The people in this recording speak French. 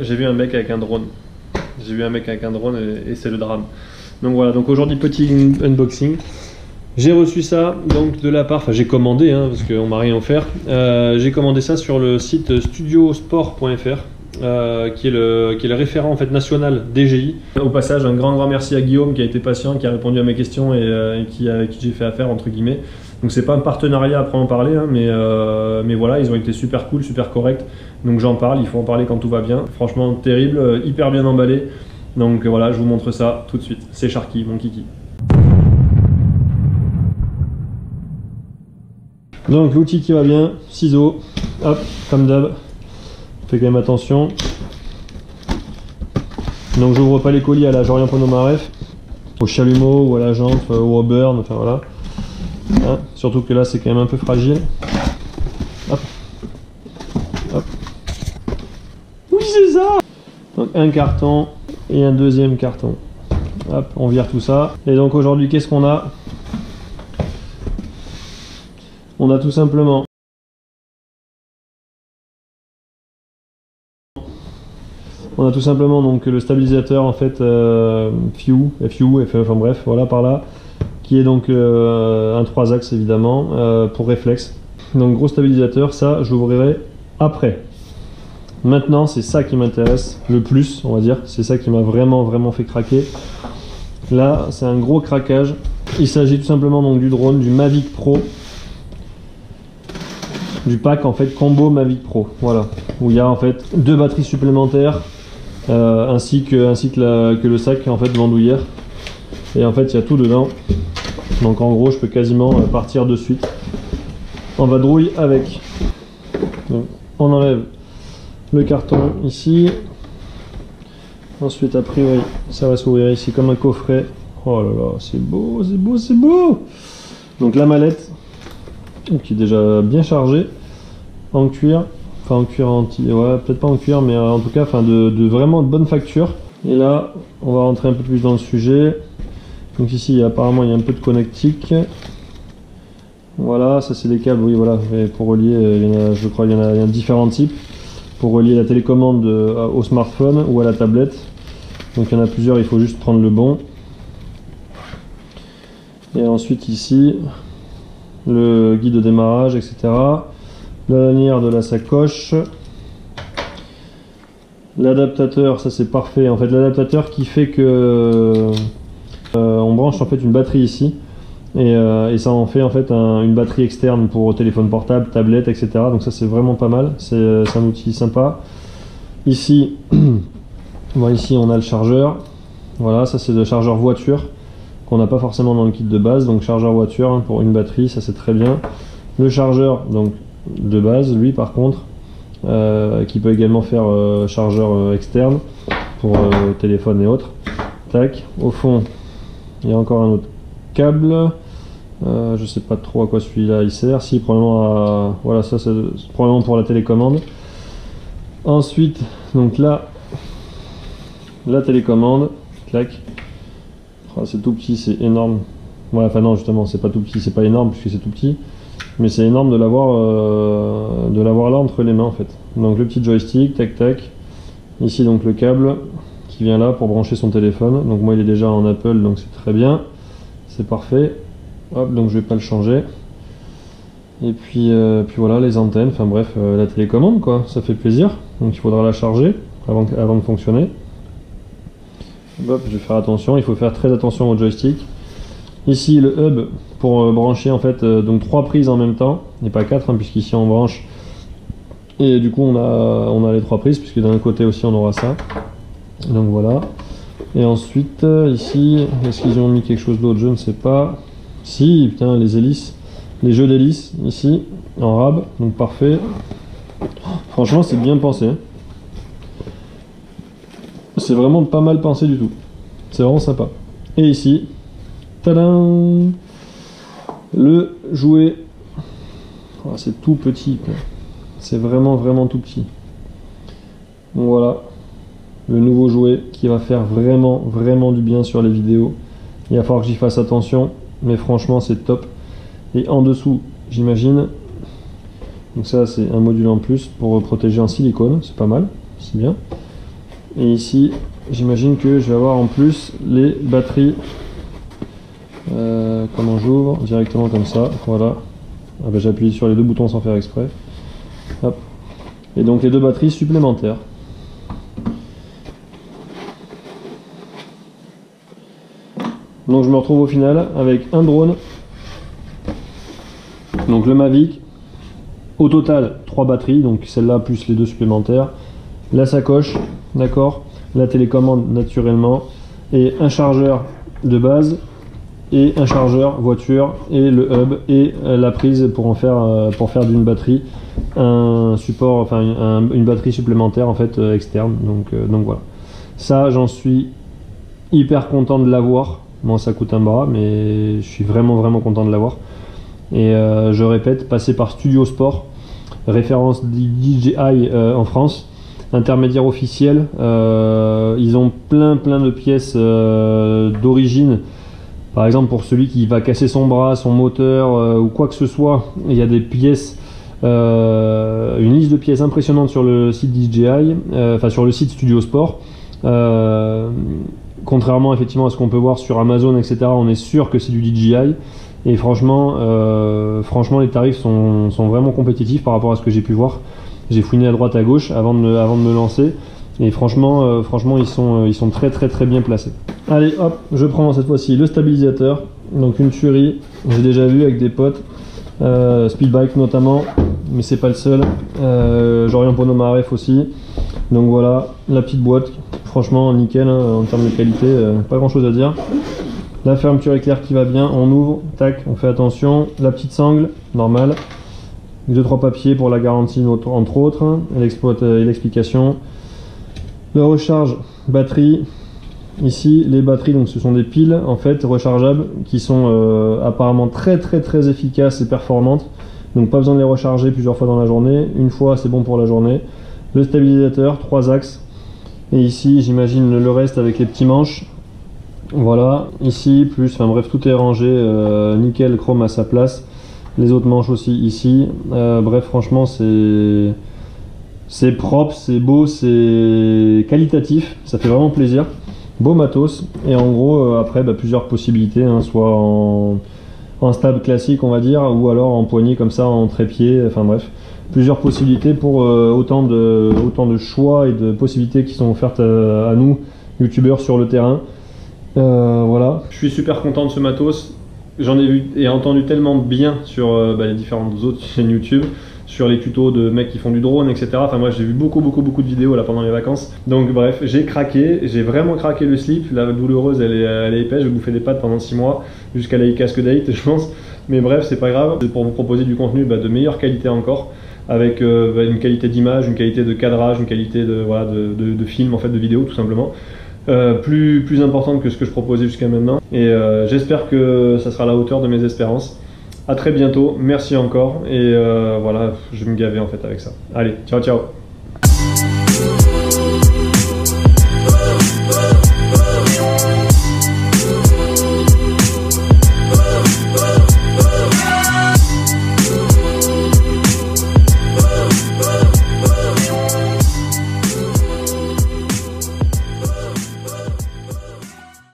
J'ai vu un mec avec un drone. J'ai vu un mec avec un drone et c'est le drame. Donc voilà, donc aujourd'hui petit unboxing. J'ai reçu ça donc de la part, enfin j'ai commandé hein, parce qu'on m'a rien offert. J'ai commandé ça sur le site studiosport.fr. Qui est le référent en fait national DJI. Au passage, un grand merci à Guillaume qui a été patient, qui a répondu à mes questions et avec qui j'ai fait affaire entre guillemets. Donc c'est pas un partenariat après en parler, hein, mais voilà, ils ont été super cool, super corrects. Donc j'en parle, il faut en parler quand tout va bien. Franchement terrible, hyper bien emballé. Donc voilà, je vous montre ça tout de suite. C'est Sharky, mon kiki. Donc l'outil qui va bien, ciseaux, hop, comme d'hab. Fais quand même attention. Donc j'ouvre pas les colis à la Jorian Ponomareff, au chalumeau ou à la jante, ou au burn, enfin voilà. Hein, surtout que là c'est quand même un peu fragile. Hop. Hop. Oui c'est ça. Donc un carton et un deuxième carton. Hop, on vire tout ça. Et donc aujourd'hui qu'est-ce qu'on a? On a tout simplement donc le stabilisateur en fait FU, enfin bref, voilà par là, qui est donc un 3 axes évidemment pour réflexe. Donc gros stabilisateur, ça je l'ouvrirai après. Maintenant c'est ça qui m'intéresse le plus, on va dire, c'est ça qui m'a vraiment fait craquer. Là c'est un gros craquage. Il s'agit tout simplement donc du drone, du Mavic Pro. Du pack en fait combo Mavic Pro, voilà, où il y a en fait 2 batteries supplémentaires. Ainsi que le sac en fait bandoulière, et en fait il y a tout dedans, donc en gros je peux quasiment partir de suite en vadrouille avec. Donc, on enlève le carton ici, ensuite a priori ça va s'ouvrir ici comme un coffret. Oh là là, c'est beau, c'est beau, c'est beau. Donc la mallette qui est déjà bien chargée en cuir. Enfin en cuir anti, ouais peut-être pas en cuir, mais en tout cas enfin de vraiment de bonne facture. Et là on va rentrer un peu plus dans le sujet. Donc ici apparemment il y a un peu de connectique. Voilà, ça c'est des câbles, oui voilà, et pour relier, il y en a, je crois il y en a différents types. Pour relier la télécommande au smartphone ou à la tablette. Donc il y en a plusieurs, il faut juste prendre le bon. Et ensuite ici, le guide de démarrage, etc. La lanière de la sacoche, l'adaptateur, ça c'est parfait en fait, l'adaptateur qui fait que on branche en fait une batterie ici et ça en fait en fait une batterie externe pour téléphone portable, tablette, etc. Donc ça c'est vraiment pas mal, c'est un outil sympa. Ici, bon, ici on a le chargeur, voilà, ça c'est le chargeur voiture qu'on n'a pas forcément dans le kit de base, donc chargeur voiture hein, pour une batterie, ça c'est très bien. Le chargeur donc de base, lui par contre, qui peut également faire chargeur externe pour téléphone et autres. Tac, au fond, il y a encore un autre câble. Je sais pas trop à quoi celui-là il sert. Si, probablement à... Voilà, ça c'est probablement pour la télécommande. Ensuite, donc là, la télécommande. Clac. Oh, c'est tout petit, c'est énorme. Ouais, enfin non, justement, c'est pas tout petit, c'est pas énorme puisque c'est tout petit. Mais c'est énorme de l'avoir là entre les mains en fait. Donc le petit joystick, tac tac. Ici donc le câble qui vient là pour brancher son téléphone. Donc moi il est déjà en Apple donc c'est très bien. C'est parfait. Hop, donc je vais pas le changer. Et puis voilà les antennes, enfin bref, la télécommande quoi, ça fait plaisir. Donc il faudra la charger avant de fonctionner. Hop, je vais faire attention, il faut faire très attention au joystick. Ici le hub pour brancher en fait donc 3 prises en même temps et pas 4 hein, puisqu'ici on branche et du coup on a les 3 prises puisque d'un côté aussi on aura ça, donc voilà. Et ensuite ici est-ce qu'ils ont mis quelque chose d'autre, je ne sais pas. Si, putain, les hélices, les jeux d'hélices ici en rab, donc parfait. Franchement c'est bien pensé hein. C'est vraiment pas mal pensé du tout, c'est vraiment sympa. Et ici tadam, le jouet. Oh, c'est tout petit, c'est vraiment tout petit. Donc voilà, le nouveau jouet qui va faire vraiment du bien sur les vidéos. Il va falloir que j'y fasse attention, mais franchement c'est top. Et en dessous, j'imagine, donc ça c'est un module en plus pour protéger en silicone, c'est pas mal, c'est bien. Et ici, j'imagine que je vais avoir en plus les batteries. Comment j'ouvre? Directement comme ça, voilà. Ah ben, j'appuie sur les deux boutons sans faire exprès. Hop. Et donc les deux batteries supplémentaires. Donc je me retrouve au final avec un drone, donc le Mavic, au total 3 batteries, donc celle-là plus les deux supplémentaires, la sacoche, d'accord, la télécommande naturellement, et un chargeur de base, et un chargeur voiture, et le hub, et la prise pour faire d'une batterie un support, enfin une batterie supplémentaire en fait externe, donc voilà. Ça j'en suis hyper content de l'avoir. Bon, ça coûte un bras, mais je suis vraiment content de l'avoir. Et je répète, passer par Studio Sport, référence DJI en France, intermédiaire officiel. Ils ont plein de pièces d'origine. Par exemple, pour celui qui va casser son bras, son moteur ou quoi que ce soit, il y a des pièces, une liste de pièces impressionnante sur le site DJI, enfin sur le site Studio Sport. Contrairement effectivement à ce qu'on peut voir sur Amazon, etc., on est sûr que c'est du DJI. Et franchement, les tarifs sont vraiment compétitifs par rapport à ce que j'ai pu voir. J'ai fouiné à droite à gauche avant de me lancer. Et franchement, ils sont très bien placés. Allez, hop, je prends cette fois-ci le stabilisateur. Donc une tuerie, j'ai déjà vu avec des potes, Speedbike notamment, mais c'est pas le seul. Jorian Ponomareff aussi. Donc voilà, la petite boîte. Franchement nickel, hein, en termes de qualité, pas grand chose à dire. La fermeture éclair qui va bien, on ouvre, tac, on fait attention. La petite sangle, normale. 2-3 papiers pour la garantie entre autres, hein, et l'explication. Le recharge batterie. Ici les batteries, donc ce sont des piles en fait rechargeables qui sont apparemment très efficaces et performantes. Donc pas besoin de les recharger plusieurs fois dans la journée. Une fois c'est bon pour la journée. Le stabilisateur, 3 axes. Et ici j'imagine le reste avec les petits manches. Voilà, ici plus, enfin bref, tout est rangé nickel, chrome à sa place. Les autres manches aussi ici. Bref, franchement c'est propre, c'est beau, c'est qualitatif, ça fait vraiment plaisir. Beau matos. Et en gros après plusieurs possibilités, hein, soit en stab classique on va dire, ou alors en poignée comme ça, en trépied, enfin bref. Plusieurs possibilités pour autant de choix et de possibilités qui sont offertes à nous, youtubeurs sur le terrain. Voilà. Je suis super content de ce matos. J'en ai vu et entendu tellement bien sur les différentes autres chaînes YouTube, sur les tutos de mecs qui font du drone, etc. Enfin moi j'ai vu beaucoup de vidéos là pendant les vacances. Donc bref, j'ai craqué, j'ai vraiment craqué le slip. La douloureuse elle est épaisse, je vais bouffer des pâtes pendant 6 mois jusqu'à la casque date je pense. Mais bref, c'est pas grave, c'est pour vous proposer du contenu de meilleure qualité encore, avec une qualité d'image, une qualité de cadrage, une qualité de film, en fait, de vidéo tout simplement. Plus importante que ce que je proposais jusqu'à maintenant. Et j'espère que ça sera à la hauteur de mes espérances. A très bientôt, merci encore. Et voilà, je vais me gaver en fait avec ça. Allez, ciao ciao.